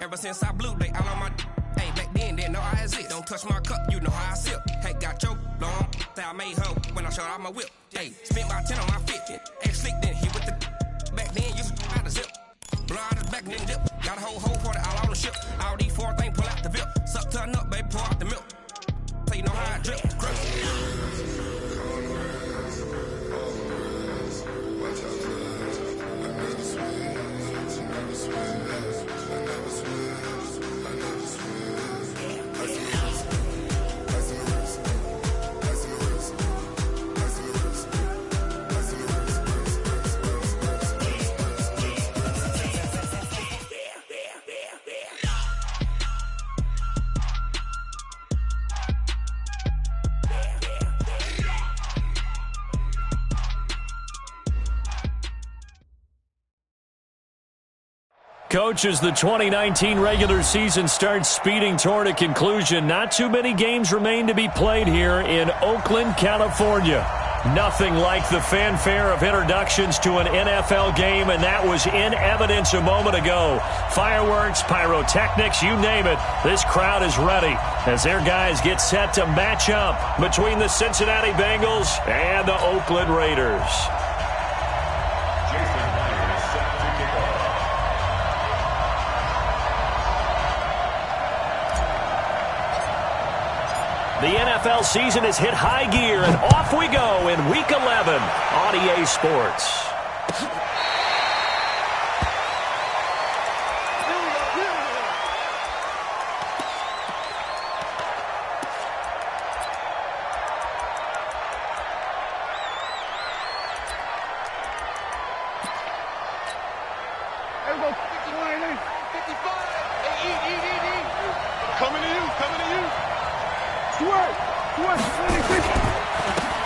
Ever since I blew, they all on my. Hey, back then, didn't know I exist. Don't touch my cup, you know how I sip. Hey, got your long. That I made her when I showed out my whip. Hey, spent about 10 on my fit. Ex-slick, then he with the. Back then, used to out the zip. Blow out his back, then dip. Got a whole 40 all on the ship. All these 4 things, pull out the VIP. Suck to a nut, baby, pour out the milk. So you know how I drip. Crush. Coach, as the 2019 regular season starts speeding toward a conclusion, not too many games remain to be played here in Oakland, California. Nothing like the fanfare of introductions to an NFL game, and that was in evidence a moment ago. Fireworks, pyrotechnics, you name it. This crowd is ready as their guys get set to match up between the Cincinnati Bengals and the Oakland Raiders. The NFL season has hit high gear, and off we go in Week 11 on EA Sports.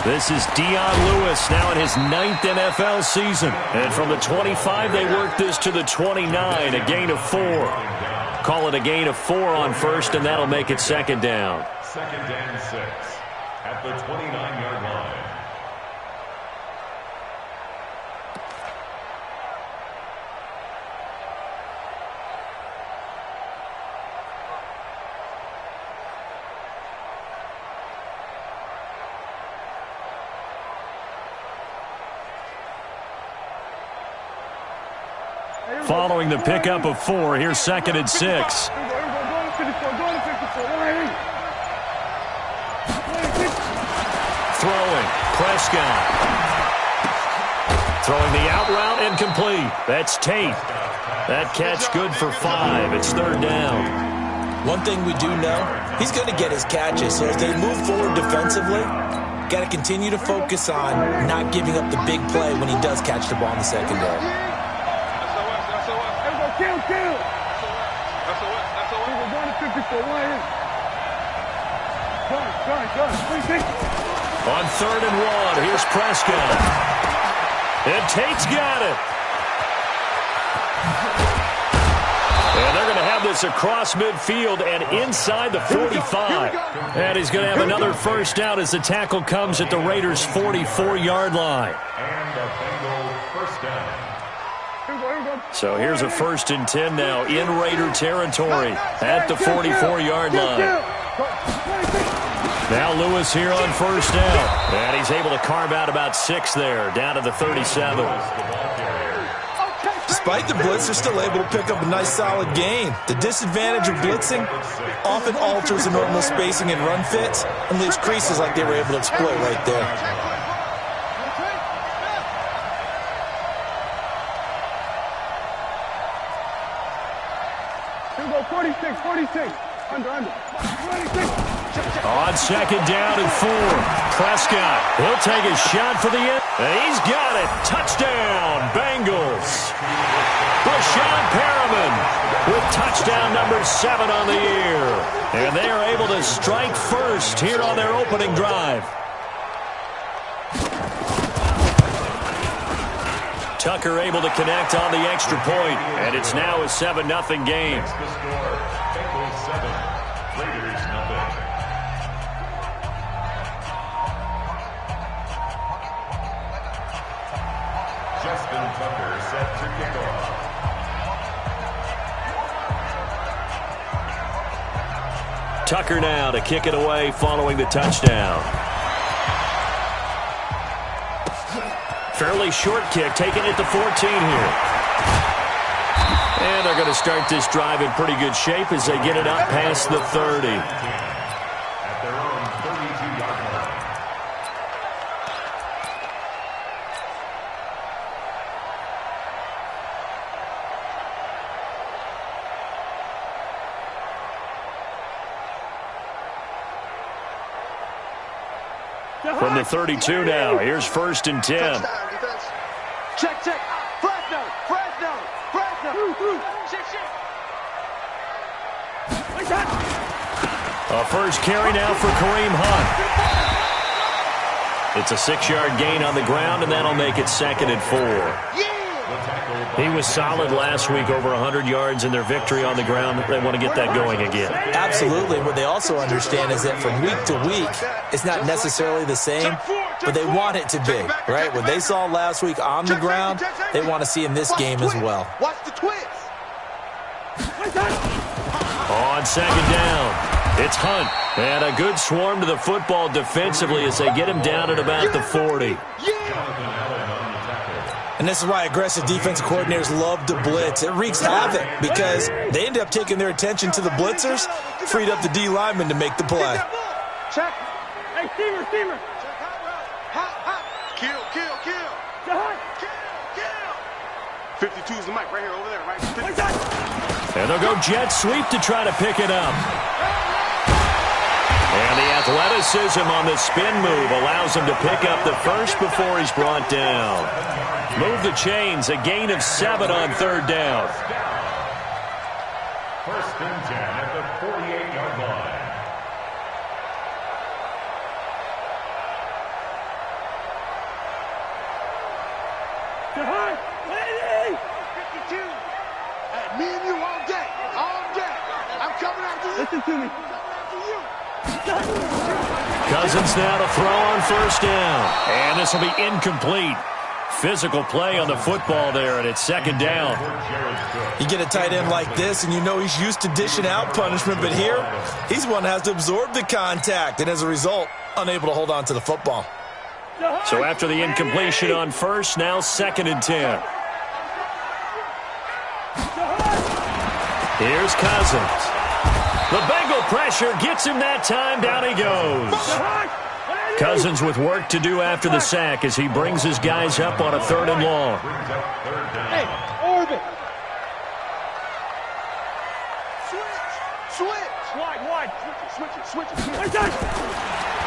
This is Dion Lewis now in his 9th NFL season. And from the 25, they work this to the 29, a gain of 4. Call it a gain of 4 on first, and that'll make it second down. Second and 6 at the 29-yard line. Following the pickup of 4, here's second and 6. Throwing, Prescott. Throwing the out route, incomplete. That's Tate. That catch good for 5. It's third down. One thing we do know, he's going to get his catches. So as they move forward defensively, got to continue to focus on not giving up the big play when he does catch the ball in the secondary. On 3rd and 1, here's Prescott. And Tate's got it. And they're going to have this across midfield and inside the 45. And he's going to have another first down as the tackle comes at the Raiders' 44-yard line. And a Bengal first down. So here's a 1st and 10 now in Raider territory at the 44-yard line. Now Lewis here on first down. And he's able to carve out about 6 there, down to the 37. Despite the blitz, they're still able to pick up a nice solid gain. The disadvantage of blitzing often alters the normal spacing and run fits and leaves creases like they were able to exploit right there. On second down and 4, Prescott. He'll take a shot for the end. And he's got it. Touchdown, Bengals. Brashad Perriman with touchdown number 7 on the year. And they are able to strike first here on their opening drive. Tucker able to connect on the extra point, and it's now a 7-0 game. The score, Bengals 7, Raiders 0. Justin Tucker set to kick off. Tucker now to kick it away following the touchdown. Fairly short kick, taking it to 14 here. And they're going to start this drive in pretty good shape as they get it up past the 30. At their own 32-yard line. From the 32 now, here's 1st and 10. Check. Fresno. A first carry now for Kareem Hunt. It's a 6-yard gain on the ground, and that'll make it 2nd and 4. He was solid last week, over 100 yards in their victory on the ground. They want to get that going again. Absolutely. What they also understand is that from week to week, it's not necessarily the same, but they want it to be, right? What they saw last week on the ground, they want to see in this game as well. Watch the twist. On 2nd down, it's Hunt. And a good swarm to the football defensively as they get him down at about the 40. And this is why aggressive defensive coordinators love to blitz. It wreaks havoc because they end up taking their attention to the blitzers, freed up the D lineman to make the play. Check. Hey, Steamer. Check hot. Kill. 52 is the mic right here, over there, right? And they'll go jet sweep to try to pick it up. And the athleticism on the spin move allows him to pick up the first before he's brought down. Move the chains, a gain of 7 on 3rd down. 1st and 10 at the 48-yard line. Hey, 52. Hey, me and you all day. I'm coming after you. Listen to me. Cousins now to throw on 1st down. And this will be incomplete. Physical play on the football there, and it's 2nd down. You get a tight end like this, and you know he's used to dishing out punishment, but here, he's one that has to absorb the contact, and as a result, unable to hold on to the football. So after the incompletion on 1st, now 2nd and 10. Here's Cousins. The Bengal pressure gets him that time. Down he goes. Cousins with work to do after the sack as he brings his guys up on a 3rd and long. Hey, orbit. Switch. Wide. Switch it.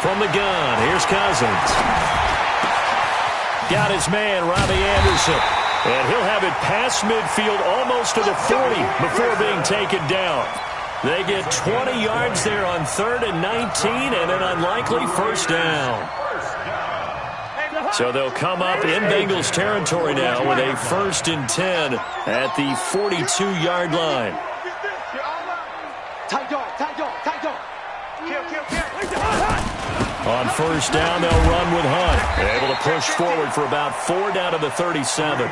From the gun, here's Cousins. Got his man, Robbie Anderson. And he'll have it past midfield almost to the 40 before being taken down. They get 20 yards there on 3rd and 19 and an unlikely 1st down. So they'll come up in Bengals territory now with a 1st and 10 at the 42-yard line. Tight dog. Kill. On 1st down, they'll run with Hunt. They're able to push forward for about 4 down to the 37.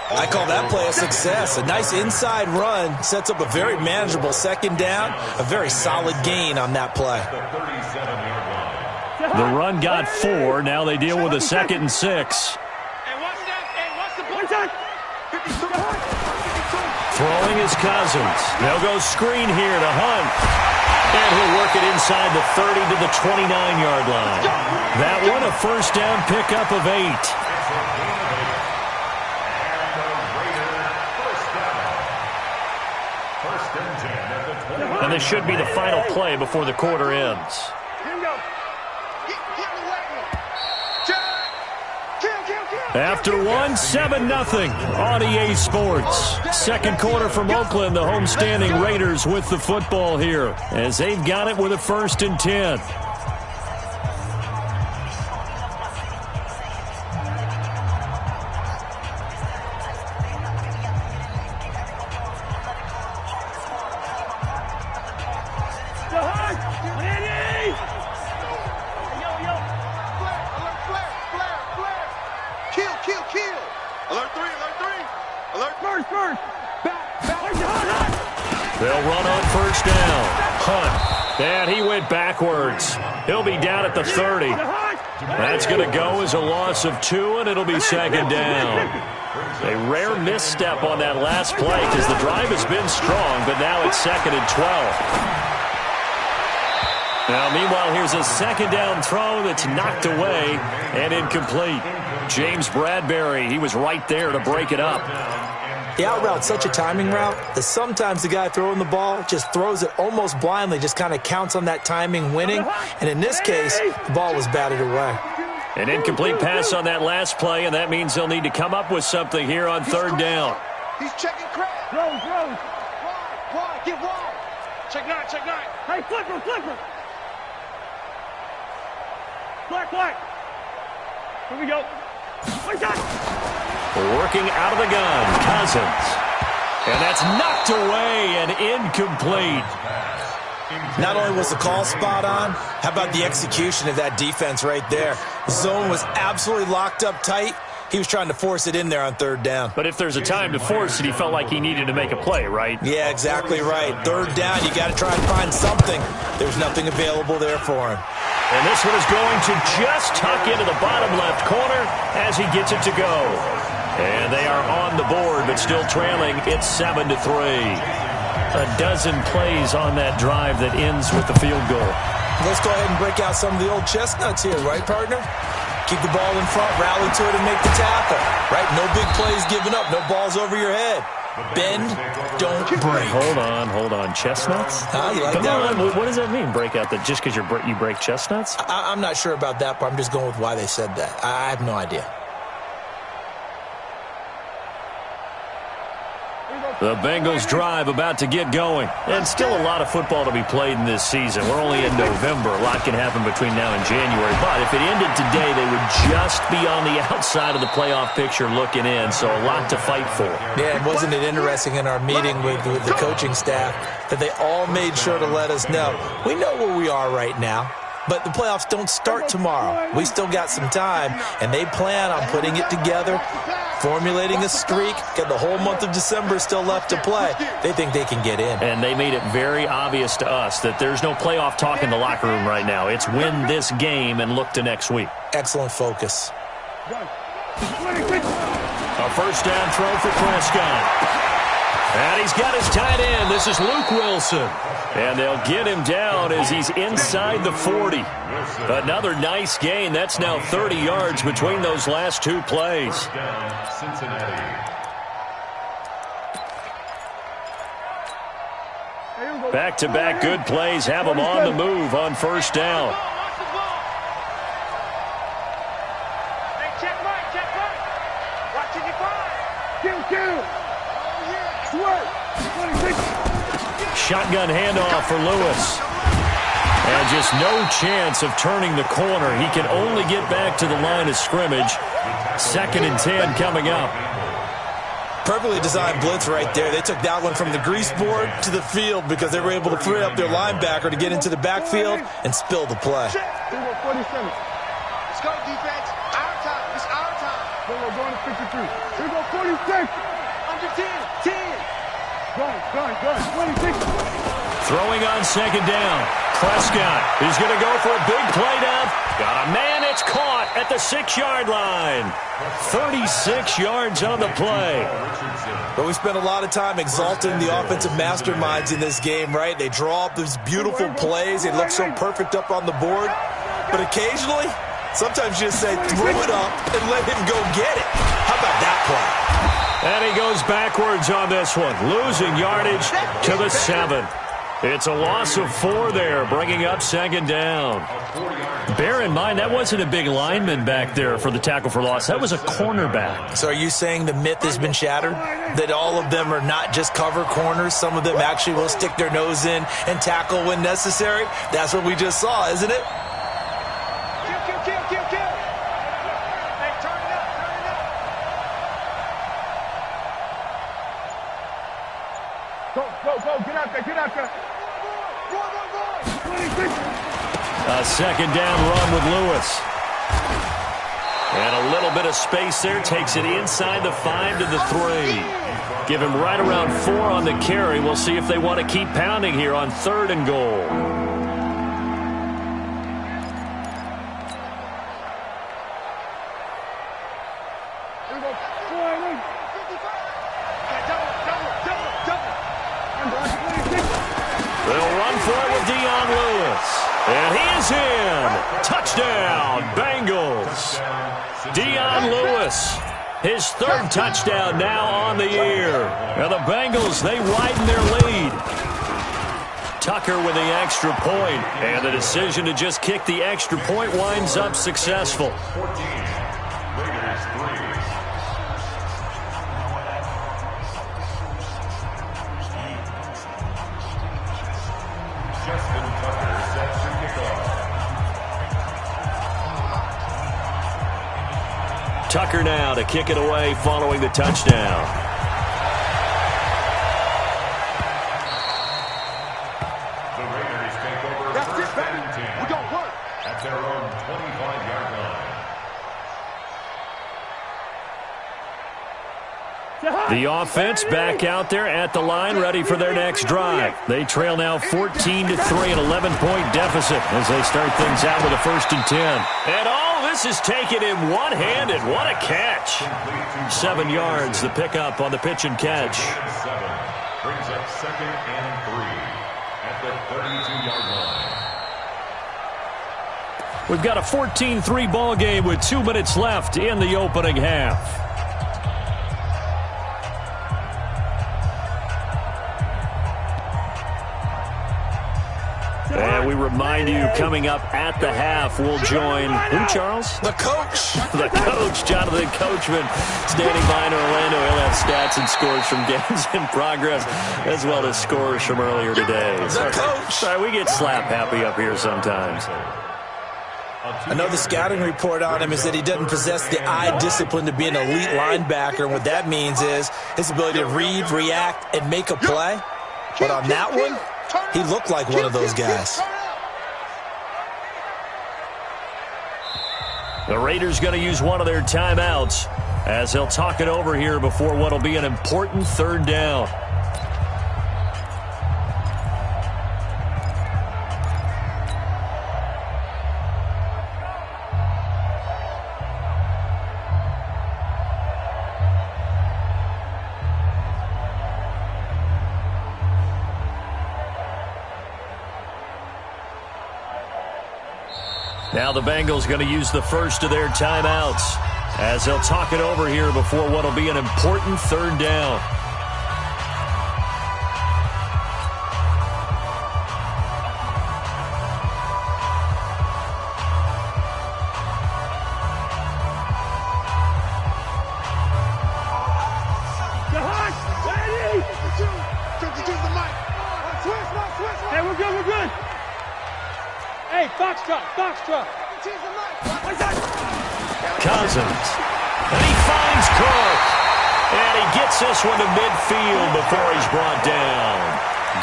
I call that play a success. A nice inside run sets up a very manageable 2nd down, a very solid gain on that play. The run got 4. Now they deal with a 2nd and 6. Throwing is Cousins. They'll go screen here to Hunt. And he'll work it inside the 30 to the 29-yard line. That one a 1st down pickup of 8. And this should be the final play before the quarter ends. After one, 7-0 on EA Sports. 2nd quarter from Oakland, the homestanding Raiders with the football here as they've got it with a 1st and 10. They'll run on first down. Hunt. And he went backwards. He'll be down at the 30. That's going to go as a loss of 2, and it'll be second down. A rare misstep on that last play because the drive has been strong, but now it's 2nd and 12. Now, meanwhile, here's a second down throw that's knocked away and incomplete. James Bradbury, he was right there to break it up. The out route's such a timing route that sometimes the guy throwing the ball just throws it almost blindly, just kind of counts on that timing winning. And in this case, the ball was batted away. An incomplete pass on that last play, and that means they'll need to come up with something here on third down. He's checking crap. Wide. Get wide. Check 9. Hey, flipper. Black. Here we go. One shot. Working out of the gun, Cousins. And that's knocked away and incomplete. Not only was the call spot on, how about the execution of that defense right there? The zone was absolutely locked up tight. He was trying to force it in there on third down. But if there's a time to force it, he felt like he needed to make a play, right? Yeah, exactly right. Third down, you got to try and find something. There's nothing available there for him. And this one is going to just tuck into the bottom left corner as he gets it to go. And they are on the board, but still trailing. It's 7-3. A dozen plays on that drive that ends with the field goal. Let's go ahead and break out some of the old chestnuts here, right, partner? Keep the ball in front, rally to it, and make the tackle. Right? No big plays given up, no balls over your head. Bend, don't break. Hold on. Chestnuts? You like Come that on. one? What does that mean, break out? That just because you break chestnuts? I'm not sure about that, but I'm just going with why they said that. I have no idea. The Bengals drive about to get going. And still a lot of football to be played in this season. We're only in November. A lot can happen between now and January. But if it ended today, they would just be on the outside of the playoff picture looking in. So a lot to fight for. Yeah, and wasn't it interesting in our meeting with the coaching staff that they all made sure to let us know. We know where we are right now. But the playoffs don't start tomorrow. We still got some time, and they plan on putting it together, formulating a streak. Got the whole month of December still left to play. They think they can get in. And they made it very obvious to us that there's no playoff talk in the locker room right now. It's win this game and look to next week. Excellent focus. A first down throw for Prescott. And he's got his tight end. This is Luke Wilson. And they'll get him down as he's inside the 40. Another nice gain. That's now 30 yards between those last two plays. Back-to-back good plays have him on the move on first down. Shotgun handoff for Lewis. And just no chance of turning the corner. He can only get back to the line of scrimmage. 2nd and 10 coming up. Perfectly designed blitz right there. They took that one from the grease board to the field because they were able to free up their linebacker to get into the backfield and spill the play. Let's go, defense. Our time. It's our time. We're going to 53. Here we go, 46. Under 10. 10. Gun. 26. Throwing on second down. Prescott is going to go for a big play down. Got a man. It's caught at the 6-yard line. 36 yards on the play. But we spent a lot of time exalting the offensive masterminds in this game, right? They draw up these beautiful plays. They look so perfect up on the board. But occasionally, sometimes you just say, throw it up and let him go get it. How about that play? And he goes backwards on this one, losing yardage to the 7. It's a loss of 4 there, bringing up second down. Bear in mind, that wasn't a big lineman back there for the tackle for loss. That was a cornerback. So are you saying the myth has been shattered? That all of them are not just cover corners? Some of them actually will stick their nose in and tackle when necessary? That's what we just saw, isn't it? Kill. Hey, turn it up. Go. Get out there. Roy. 26. A second down run with Lewis. And a little bit of space there. Takes it inside the 5 to the 3. Give him right around 4 on the carry. We'll see if they want to keep pounding here on 3rd and goal. They'll run for it with Dion Lewis. And he is in. Touchdown, Bengals. Dion Lewis, his 3rd touchdown now on the year. And the Bengals, they widen their lead. Tucker with the extra point. And the decision to just kick the extra point winds up successful. Tucker now to kick it away following the touchdown. The Raiders take over first and 10. We don't work at their own 25-yard line. The offense back out there at the line, ready for their next drive. They trail now 14-3, an 11-point deficit as they start things out with a 1st and 10. And all this is taken in one-handed. What a catch. 7 yards, the pickup on the pitch and catch. 7 brings up 2nd and 3 at the 32-yard line. We've got a 14-3 ball game with 2 minutes left in the opening half. And we remind you, coming up at the half, we'll join who, Charles? The coach. The coach, Jonathan Coachman, standing by in Orlando. He'll have stats and scores from games in progress, as well as scores from earlier today. The coach. Sorry, we get slap happy up here sometimes. I know the scouting report on him is that he doesn't possess the eye discipline to be an elite linebacker, and what that means is his ability to read, react, and make a play. But on that one, he looked like one of those guys. The Raiders going to use one of their timeouts as they'll talk it over here before what will be an important 3rd down. Now the Bengals going to use the first of their timeouts as they'll talk it over here before what will be an important 3rd down. Hey, we're good, we're good. Hey, Foxtrot. Cousins. And he finds Cook. And he gets this one to midfield before he's brought down.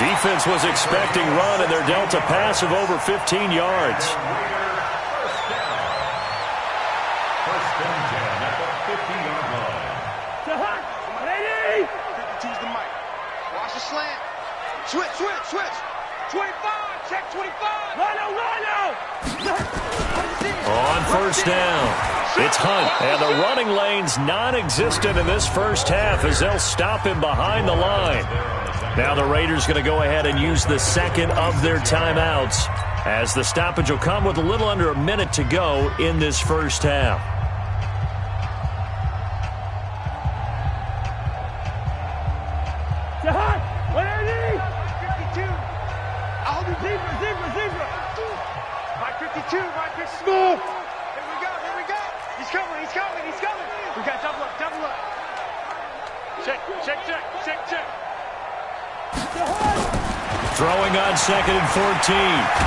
Defense was expecting run, and they're dealt a pass of over 15 yards. First and 10 at the 50-yard line. Lady! 52's the mic. Watch the slant. Switch. 25, check 25. Rhino! On 1st down, it's Hunt. And the running lane's non-existent in this first half as they'll stop him behind the line. Now the Raiders going to go ahead and use the 2nd of their timeouts as the stoppage will come with a little under a minute to go in this first half. Zebra. Mike 52, Mike 52. Here we go. He's coming. We got double up. Check. Throwing on 2nd and 14.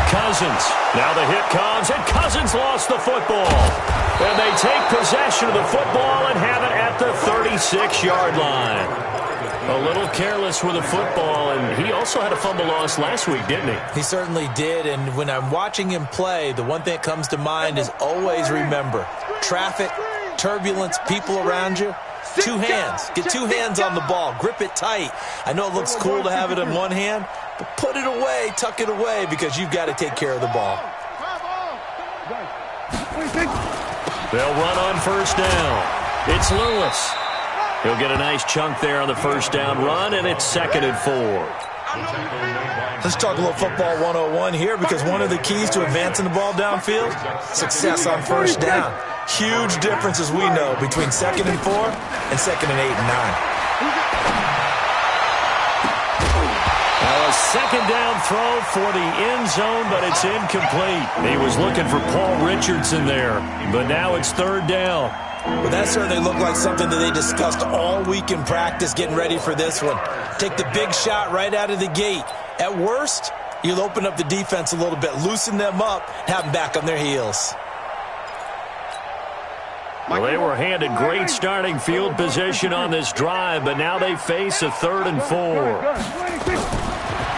Cousins. Now the hit comes, and Cousins lost the football. And they take possession of the football and have it at the 36-yard line. A little careless with a football, and he also had a fumble loss last week, didn't he? He certainly did, and when I'm watching him play, the one thing that comes to mind is always remember, traffic, turbulence, people around you, two hands. Get two hands on the ball. Grip it tight. I know it looks cool to have it in one hand, but put it away, tuck it away, because you've got to take care of the ball. They'll run on first down. It's Lewis. He'll get a nice chunk there on the first down run, and it's 2nd and 4. Let's talk a little football 101 here, because one of the keys to advancing the ball downfield, success on first down. Huge difference, as we know, between 2nd and 4 and 2nd and 8 and 9. Well, a second down throw for the end zone, but it's incomplete. He was looking for Paul Richardson there, but now it's 3rd down. Well, that certainly looked like something that they discussed all week in practice, getting ready for this one. Take the big shot right out of the gate. At worst, you'll open up the defense a little bit, loosen them up, have them back on their heels. Well, they were handed great starting field position on this drive, but now they face a 3rd and 4.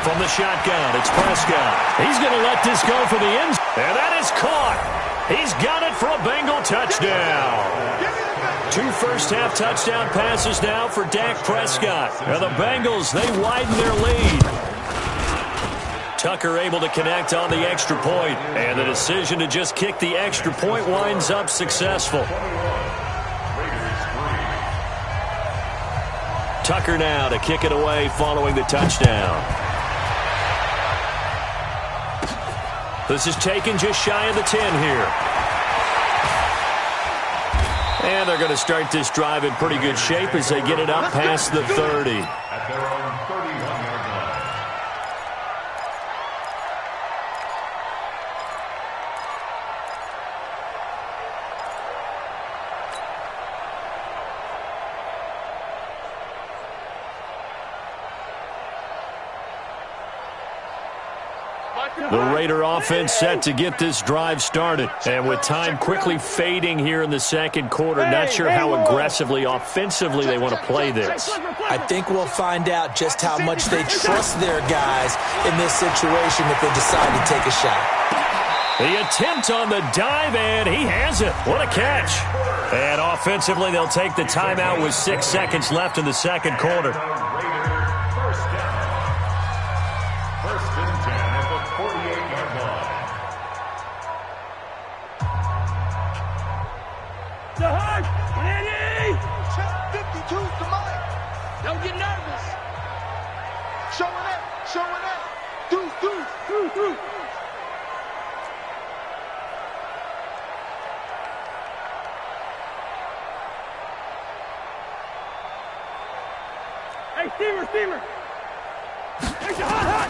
From the shotgun, it's Prescott. He's going to let this go for the end zone, and that is caught. He's got it for a Bengal touchdown. 2 first-half touchdown passes now for Dak Prescott. And the Bengals, they widen their lead. Tucker able to connect on the extra point, and the decision to just kick the extra point winds up successful. Tucker now to kick it away following the touchdown. This is taken just shy of the 10 here. And they're going to start this drive in pretty good shape as they get it up past the 30. At their own 31-yard line. The Raider offense set to get this drive started. And with time quickly fading here in the second quarter, not sure how aggressively, offensively they want to play this. I think we'll find out just how much they trust their guys in this situation if they decide to take a shot. The attempt on the dive, and he has it. What a catch. And offensively, they'll take the timeout with 6 seconds left in the second quarter. First and 10 at the 48-yard line. The hard, ready? Check 52, come on. Don't get nervous. Showing it, showing it. Do. Hey, steamer. Take the hot.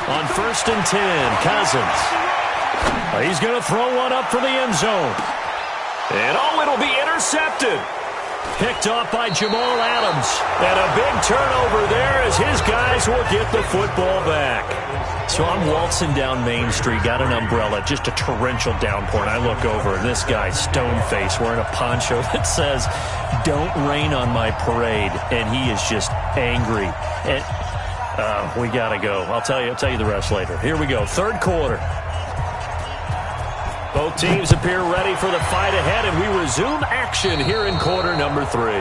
On first and 10, Cousins. He's going to throw one up for the end zone. And it'll be intercepted. Picked off by Jamal Adams. And a big turnover there as his guys will get the football back. So I'm waltzing down Main Street, got an umbrella, just a torrential downpour, and I look over, and this guy, stone-faced, wearing a poncho that says, "Don't rain on my parade," and he is just angry. And we got to go. I'll tell you the rest later. Here we go, third quarter. Both teams appear ready for the fight ahead, and we resume action here in quarter number 3.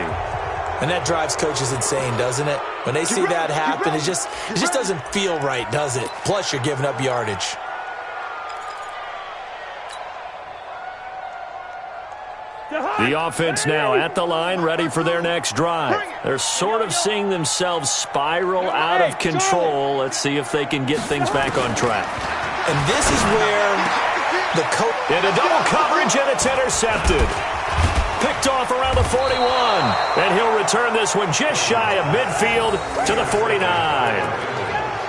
And that drives coaches insane, doesn't it? When they see that happen, it just doesn't feel right, does it? Plus, you're giving up yardage. The offense now at the line, ready for their next drive. They're sort of seeing themselves spiral out of control. Let's see if they can get things back on track. And this is where the coach... Into double coverage, and it's intercepted. Picked off around the 41. And he'll return this one just shy of midfield to the 49.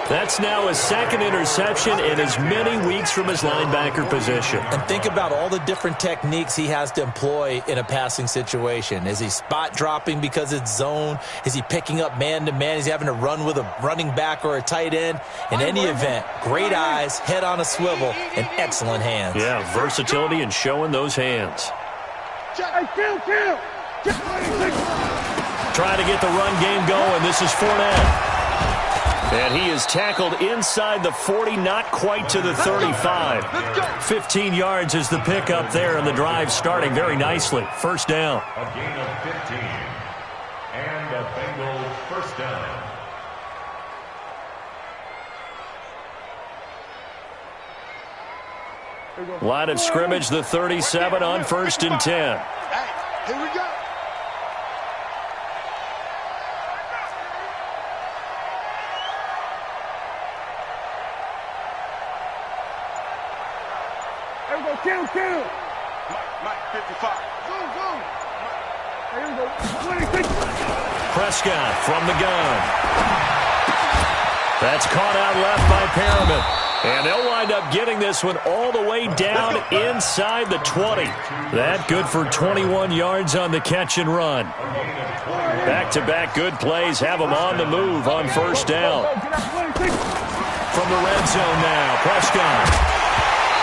That's now his second interception in as many weeks from his linebacker position. And think about all the different techniques he has to employ in a passing situation. Is he spot dropping because it's zone? Is he picking up man-to-man? Is he having to run with a running back or a tight end? In any event, great eyes, head on a swivel, and excellent hands. Yeah, versatility and showing those hands. trying to get the run game going. This is Fournette. And he is tackled inside the 40, not quite to the 35. 15 yards is the pickup there, and the drive starting very nicely. First down. A gain of 15. And a Bengal first down. Line of scrimmage, the 37 on 1st and 10. Hey, here we go. Kill. Mike, 55. Zoom. Here we go. 26. Prescott from the gun. That's caught out left by Perriman. And they'll wind up getting this one all the way down inside the 20. That good for 21 yards on the catch and run. Back-to-back good plays have them on the move on first down. From the red zone now, Prescott.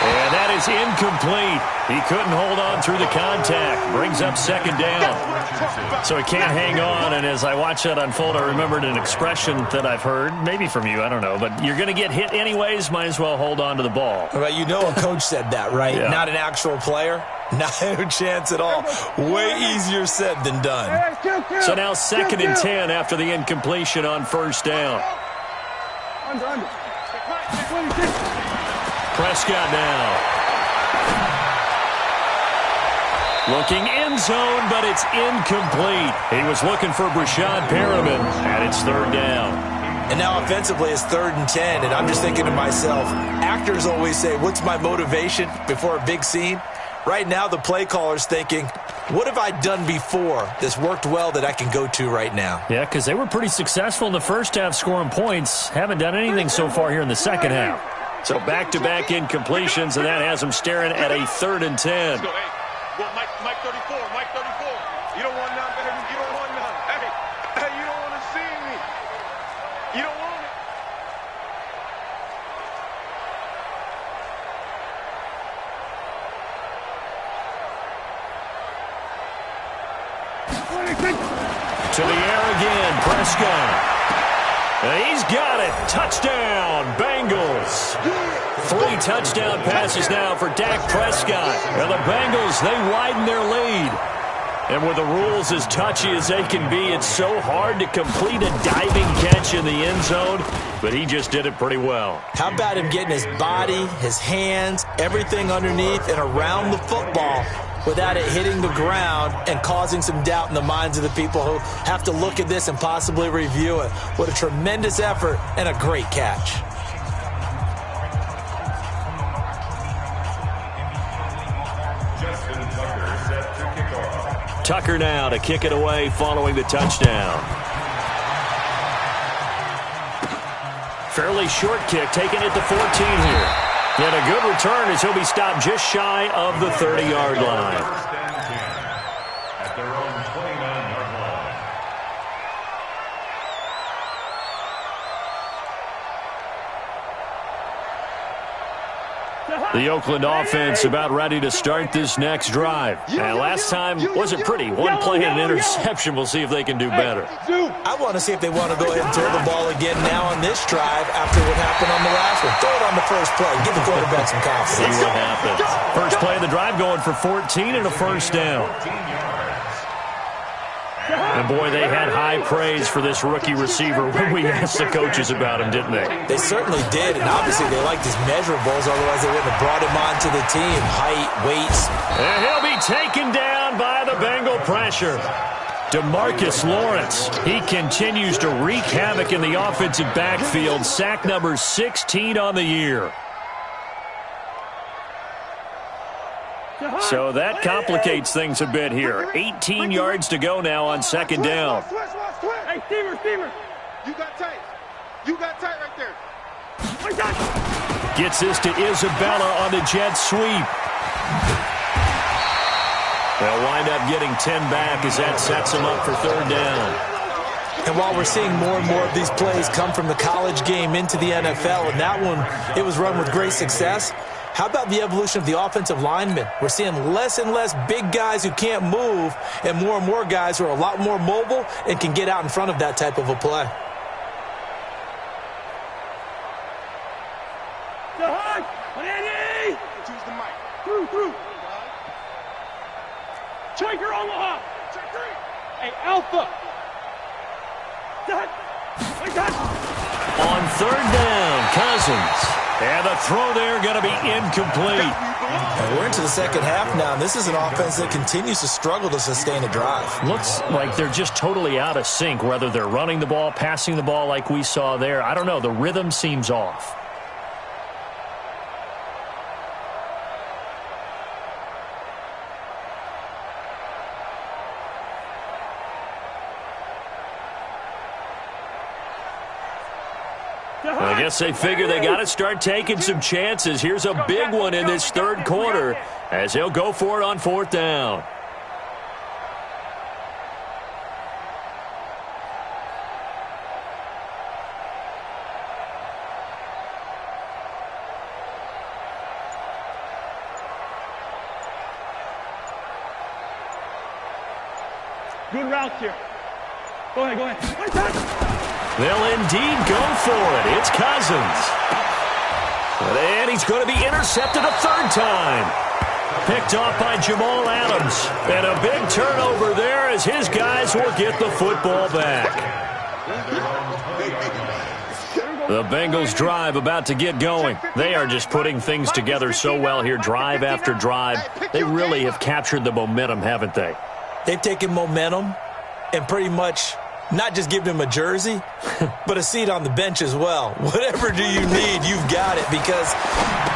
And that is incomplete. He couldn't hold on through the contact. Brings up second down. So he can't hang on, and as I watch that unfold, I remembered an expression that I've heard, maybe from you, I don't know, but you're going to get hit anyways, might as well hold on to the ball. Well, you know a coach said that, right? Yeah. Not an actual player. No chance at all. Way easier said than done. So now 2nd and 10 after the incompletion on first down. Under. Prescott now. Looking end zone, but it's incomplete. He was looking for Brashad Perriman, and it's third down. And now offensively it's 3rd and 10, and I'm just thinking to myself, actors always say, what's my motivation before a big scene? Right now the play caller's thinking, what have I done before that's worked well that I can go to right now? Yeah, because they were pretty successful in the first half scoring points. Haven't done anything so far here in the second half. So back-to-back incompletions, and that has them staring at a 3rd and 10. Let's go. Hey, well, Mike 34. You don't want none, baby. You don't want none. Hey, you don't want to see me. You don't want it. To the air again, Prescott. He's got it. Touchdown, Bengals. 3 touchdown passes now for Dak Prescott. And the Bengals, they widen their lead. And with the rules as touchy as they can be, it's so hard to complete a diving catch in the end zone. But he just did it pretty well. How about him getting his body, his hands, everything underneath and around the football without it hitting the ground and causing some doubt in the minds of the people who have to look at this and possibly review it. What a tremendous effort and a great catch. Tucker now to kick it away following the touchdown. Fairly short kick, taken at the 14 here. And a good return as he'll be stopped just shy of the 30-yard line. At their own 29-yard line. The Oakland offense about ready to start this next drive. And last time wasn't pretty. One play and an interception. We'll see if they can do better. I want to see if they want to go ahead and throw the ball again now on this drive after what happened on the last one. Throw it on the first play. Give the quarterback some confidence. See what happens. First play of the drive going for 14 and a first down. And, boy, they had high praise for this rookie receiver when we asked the coaches about him, didn't they? They certainly did, and obviously they liked his measurables, otherwise they wouldn't have brought him onto the team. Height, weights. And he'll be taken down by the Bengal pressure. DeMarcus Lawrence, he continues to wreak havoc in the offensive backfield. Sack number 16 on the year. So that complicates things a bit here. 18 yards to go now on second down. Hey, Steamer. You got tight. right there. Gets this to Isabella on the jet sweep. They'll wind up getting 10 back as that sets them up for third down. And while we're seeing more and more of these plays come from the college game into the NFL, and that one, it was run with great success, How about the evolution of the offensive linemen? We're seeing less and less big guys who can't move and more guys who are a lot more mobile and can get out in front of that type of a play. Choose the mic. Through. Striker Omaha. Check 3. Hey, Alpha. On third down, Cousins. And the throw there going to be incomplete. And we're into the second half now, and this is an offense that continues to struggle to sustain a drive. Looks like they're just totally out of sync, whether they're running the ball, passing the ball like we saw there. I don't know. The rhythm seems off. I guess they figure they got to start taking some chances. Here's a big one in this third quarter as he'll go for it on fourth down. Good routes here. Go ahead. They'll indeed go for it. It's Cousins. And he's going to be intercepted a third time. Picked off by Jamal Adams. And a big turnover there as his guys will get the football back. The Bengals drive about to get going. They are just putting things together so well here, drive after drive. They really have captured the momentum, haven't they? They've taken momentum and pretty much not just give him a jersey, but a seat on the bench as well. Whatever do you need, you've got it, because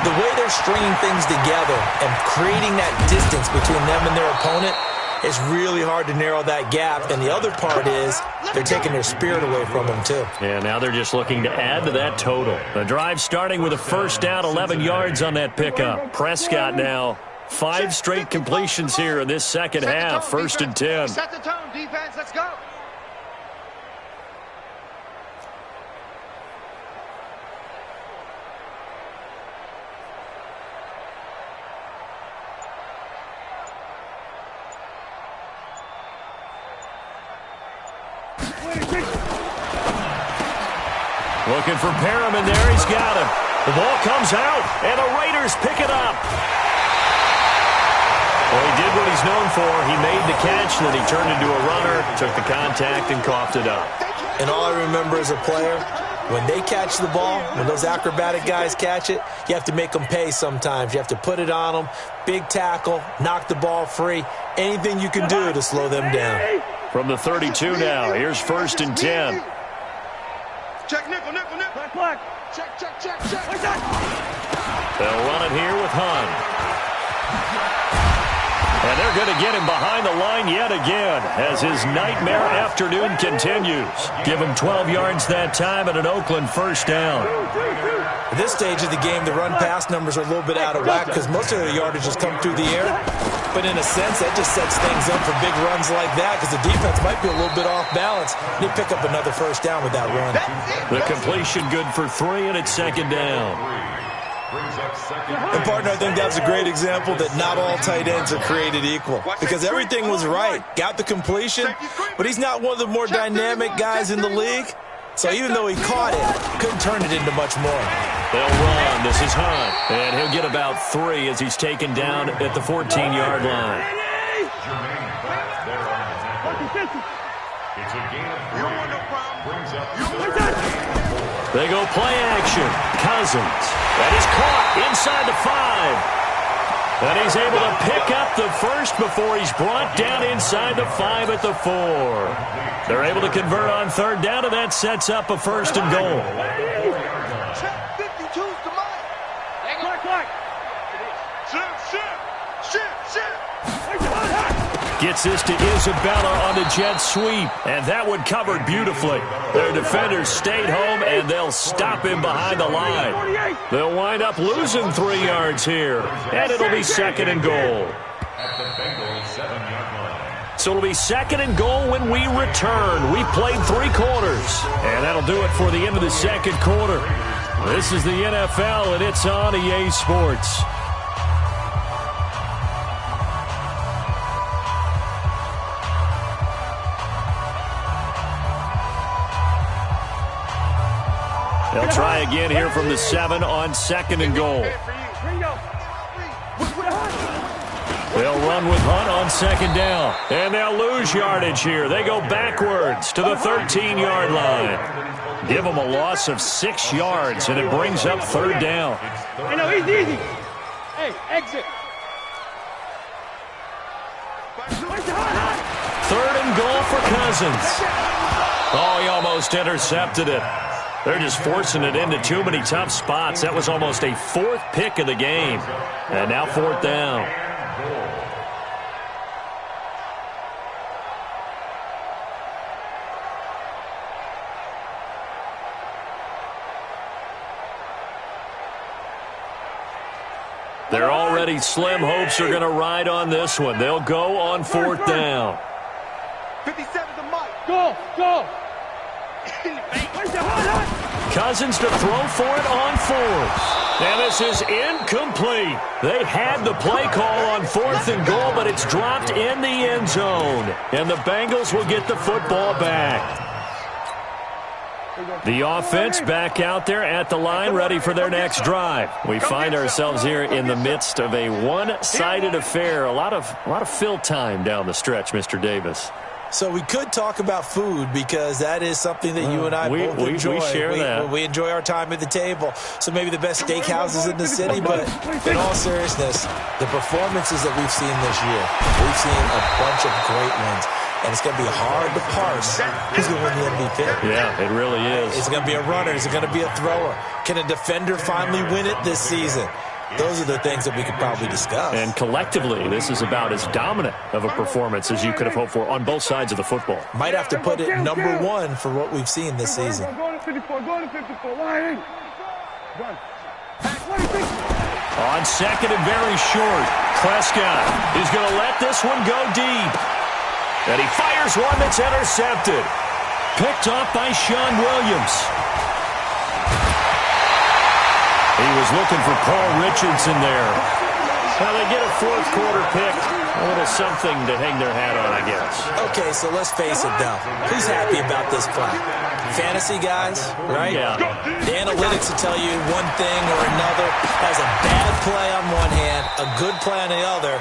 the way they're stringing things together and creating that distance between them and their opponent, it's really hard to narrow that gap. And the other part is they're taking their spirit away from them, too. Yeah, now they're just looking to add to that total. The drive starting with a first down, 11 yards on that pickup. Prescott now, 5 straight completions here in this second half, first and 10. Set the tone, defense. Let's go. Looking for Perriman there. He's got him. The ball comes out, and the Raiders pick it up. Well, he did what he's known for. He made the catch, then he turned into a runner, took the contact, and coughed it up. And all I remember as a player, when they catch the ball, when those acrobatic guys catch it, you have to make them pay sometimes. You have to put it on them, big tackle, knock the ball free, anything you can do to slow them down. From the 32 now, here's first and 10. Check, nickel. Black. Check. They'll run it here with Hunt. And they're going to get him behind the line yet again as his nightmare afternoon continues. Give him 12 yards that time and an Oakland first down. At this stage of the game, the run-pass numbers are a little bit out of whack because most of their yardage has come through the air. But in a sense, that just sets things up for big runs like that because the defense might be a little bit off balance. They pick up another first down with that run. The completion good for 3, and it's second down. And, partner, I think that's a great example that not all tight ends are created equal because everything was right. Got the completion, but he's not one of the more dynamic guys in the league. So even though he caught it, couldn't turn it into much more. They'll run. This is Hunt. And he'll get about 3 as he's taken down at the 14-yard line. It's a gain of 3. Brings up They go play action. Cousins. That is caught inside the 5. And he's able to pick up the first before he's brought down inside the 5 at the 4. They're able to convert on third down, and that sets up a first and goal. Check 52's the money. Gets this to Isabella on the jet sweep, and that one covered beautifully. Their defenders stayed home, and they'll stop him behind the line. They'll wind up losing 3 yards here, and it'll be second and goal. So it'll be second and goal when we return. We played 3 quarters, and that'll do it for the end of the second quarter. This is the NFL, and it's on EA Sports. They'll try again here from the 7 on 2nd and goal. They'll run with Hunt on 2nd down. And they'll lose yardage here. They go backwards to the 13-yard line. Give them a loss of 6 yards, and it brings up 3rd down. Hey, no, easy. Hey, exit. 3rd and goal for Cousins. Oh, he almost intercepted it. They're just forcing it into too many tough spots. That was almost a 4th pick of the game. And now 4th down. They're already slim hopes are going to ride on this one. They'll go on 4th down. 57 to Mike. Go. Cousins to throw for it on 4th. And this is incomplete. They had the play call on 4th and goal, but it's dropped in the end zone. And the Bengals will get the football back. The offense back out there at the line, ready for their next drive. We find ourselves here in the midst of a one-sided affair. A lot of fill time down the stretch, Mr. Davis. So we could talk about food because that is something that you and I both enjoy. We share that. We enjoy our time at the table. So maybe the best steakhouses in the city, but in all seriousness, the performances that we've seen this year, we've seen a bunch of great ones. And it's going to be hard to parse who's going to win the MVP. Yeah, it really is. Is it going to be a runner? Is it going to be a thrower? Can a defender finally win it this season? Those are the things that we could probably discuss. And collectively, this is about as dominant of a performance as you could have hoped for on both sides of the football. Might have to put it number 1 for what we've seen this season. Go to 54. Run. On 2nd and very short, Prescott is going to let this one go deep. And he fires one that's intercepted. Picked off by Sean Williams. He was looking for Paul Richardson there. Well, they get a 4th quarter pick. A little something to hang their hat on, I guess. Okay, so let's face it, though. Who's happy about this play? Fantasy guys, right? Yeah. The analytics will tell you one thing or another. Has a bad play on one hand, a good play on the other.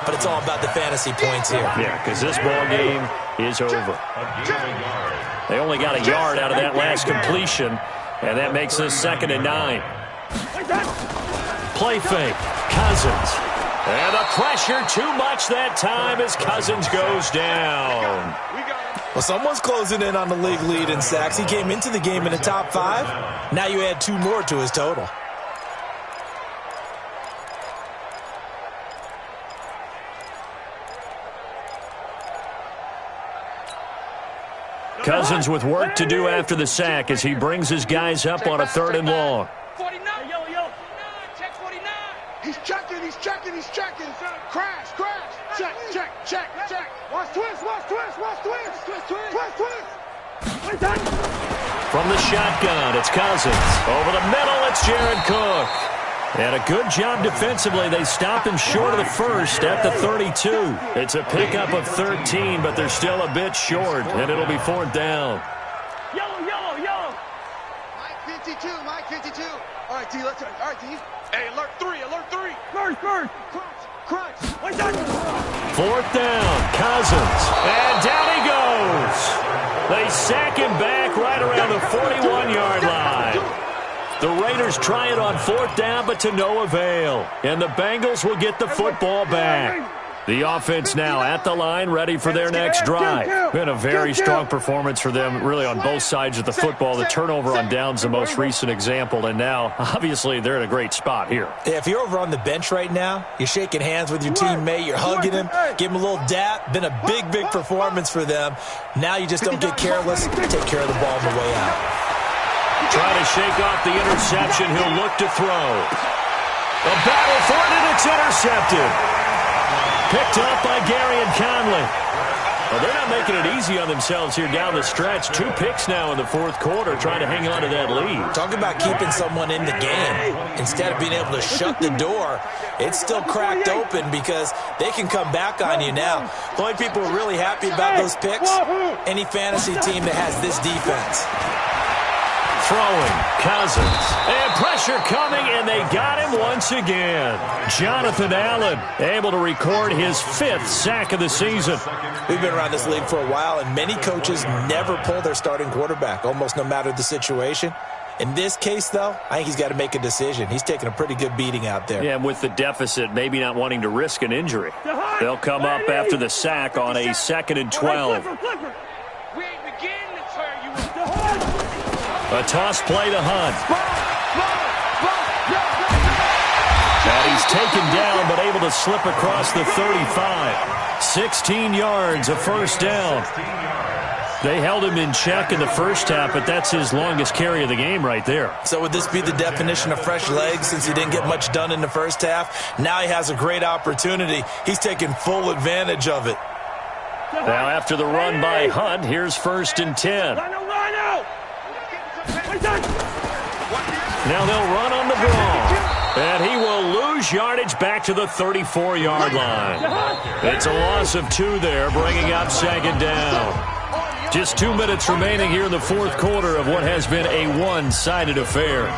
But it's all about the fantasy points here. Yeah, because this ball game is over. They only got a yard out of that last completion, and that makes this 2nd and 9. Play fake, Cousins. And the pressure too much that time as Cousins goes down. Well, someone's closing in on the league lead in sacks. He came into the game in the top 5. Now you add 2 more to his total. Cousins with work to do after the sack as he brings his guys up on a 3rd and long. 49. Check 49. He's checking. Crash. Check. Watch twist. From the shotgun, it's Cousins. Over the middle, it's Jared Cook. And a good job defensively. They stopped him short of the 1st at the 32. It's a pickup of 13, but they're still a bit short, and it'll be 4th down. Yellow. Mike 52. All right, D, let's go. All right, D. Hey, alert 3. First. Crunch. 4th down, Cousins. And down he goes. They sack him back right around the 41-yard line. The Raiders try it on 4th down, but to no avail. And the Bengals will get the football back. The offense now at the line, ready for their next drive. Been a very strong performance for them, really on both sides of the football. The turnover on downs, the most recent example, and now, obviously, they're in a great spot here. Yeah, if you're over on the bench right now, you're shaking hands with your teammate, you're hugging him, give him a little dap. Been a big performance for them. Now you just don't get careless. Take care of the ball on the way out. Trying to shake off the interception. He'll look to throw. A battle for it, and it's intercepted. Picked up by Gary and Conley. Well, they're not making it easy on themselves here down the stretch. 2 picks now in the fourth quarter, trying to hang on to that lead. Talk about keeping someone in the game. Instead of being able to shut the door, it's still cracked open because they can come back on you now. The only people who are really happy about those picks, any fantasy team that has this defense. Throwing, Cousins, and pressure coming, and they got him once again. Jonathan Allen able to record his 5th sack of the season. We've been around this league for a while, and many coaches never pull their starting quarterback, almost no matter the situation. In this case, though, I think he's got to make a decision. He's taking a pretty good beating out there. Yeah, and with the deficit, maybe not wanting to risk an injury. They'll come up after the sack on a 2nd and 12. A toss play to Hunt. And he's taken down, but able to slip across the 35. 16 yards, a first down. They held him in check in the first half, but that's his longest carry of the game right there. So would this be the definition of fresh legs since he didn't get much done in the first half? Now he has a great opportunity. He's taking full advantage of it. Now after the run by Hunt, here's 1st and 10. Now they'll run on the draw. And he will lose yardage back to the 34-yard line. It's a loss of 2 there, bringing up 2nd down. Just 2 minutes remaining here in the fourth quarter of what has been a one-sided affair.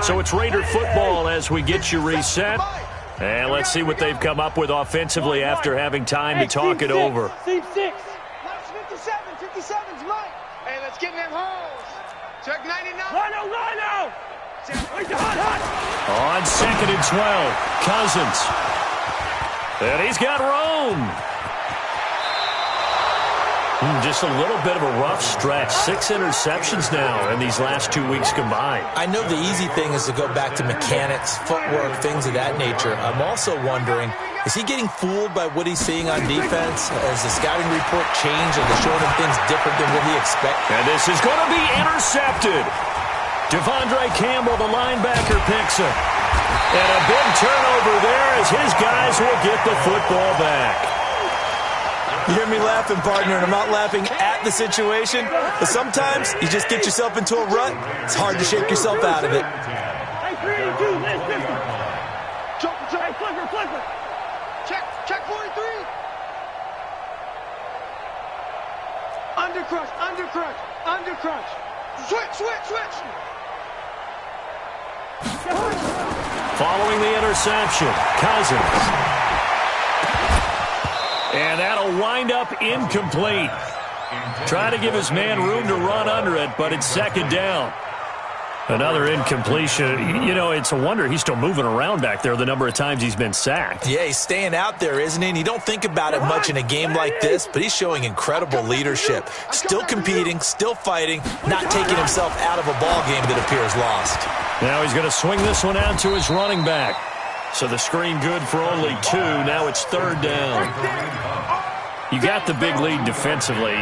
So it's Raider football as we get you reset. And let's see what they've come up with offensively after having time to talk it over. Team 6. 57. 57's Mike. Hey, let's get them holes. Check 99. Rhino. On 2nd and 12, Cousins. And he's got Rome. Just a little bit of a rough stretch. 6 interceptions now in these last 2 weeks combined. I know the easy thing is to go back to mechanics, footwork, things of that nature. I'm also wondering, is he getting fooled by what he's seeing on defense? Has the scouting report changed? Are they showing him things different than what he expected? And this is going to be intercepted. Devondre Campbell, the linebacker, picks him. And a big turnover there as his guys will get the football back. You hear me laughing, partner, and I'm not laughing at the situation, but sometimes you just get yourself into a rut. It's hard to shake yourself out of it. Check 43. Undercrunch. Switch. Following the interception, Cousins. And that'll wind up incomplete. Try to give his man room to run under it, but it's 2nd down. Another incompletion. You know, it's a wonder he's still moving around back there the number of times he's been sacked. Yeah, he's staying out there, isn't he? And you don't think about it much in a game like this, but he's showing incredible leadership. Still competing, still fighting, not taking himself out of a ball game that appears lost. Now he's going to swing this one out to his running back. So the screen good for only 2. Now it's 3rd down. You got the big lead defensively.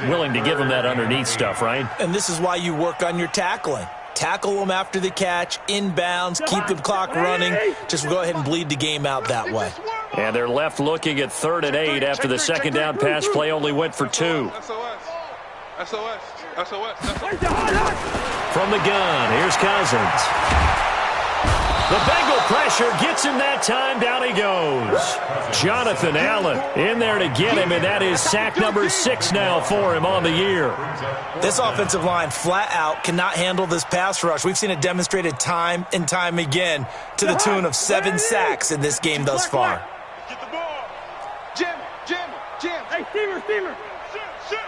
Willing to give him that underneath stuff, right? And this is why you work on your tackling. Tackle them after the catch, inbounds, keep the clock running. Just go ahead and bleed the game out that way. And they're left looking at 3rd and 8 after the 2nd down pass play only went for 2. SOS. From the gun, here's Cousins. The Bengal pressure gets him that time. Down he goes. Jonathan Allen in there to get him, and that is sack number 6 now for him on the year. This offensive line flat out cannot handle this pass rush. We've seen it demonstrated time and time again to the tune of 7 sacks in this game thus far. Get the ball. Jim. Hey, Steamer. Shoot.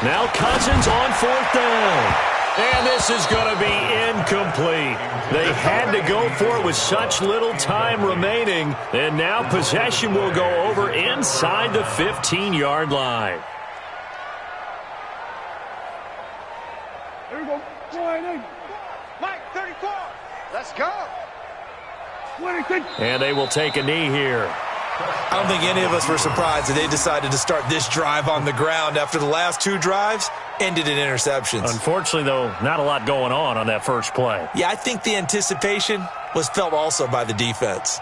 Now Cousins on 4th down. And this is going to be incomplete. They had to go for it with such little time remaining. And now possession will go over inside the 15-yard line. There we go. Mike, 34. Let's go. And they will take a knee here. I don't think any of us were surprised that they decided to start this drive on the ground after the last 2 drives ended in interceptions. Unfortunately, though, not a lot going on that first play. Yeah, I think the anticipation was felt also by the defense.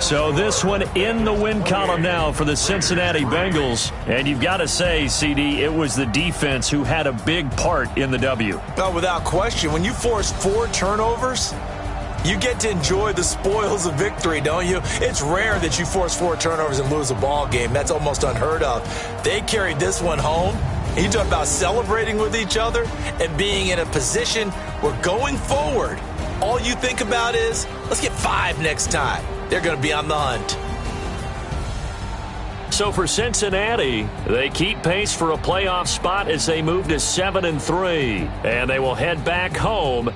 So this one in the win column now for the Cincinnati Bengals. And you've got to say, CD, it was the defense who had a big part in the W. Oh, without question. When you force 4 turnovers, you get to enjoy the spoils of victory, don't you? It's rare that you force 4 turnovers and lose a ball game. That's almost unheard of. They carried this one home. You talk about celebrating with each other and being in a position where going forward, all you think about is, let's get 5 next time. They're going to be on the hunt. So for Cincinnati, they keep pace for a playoff spot as they move to 7-3. And they will head back home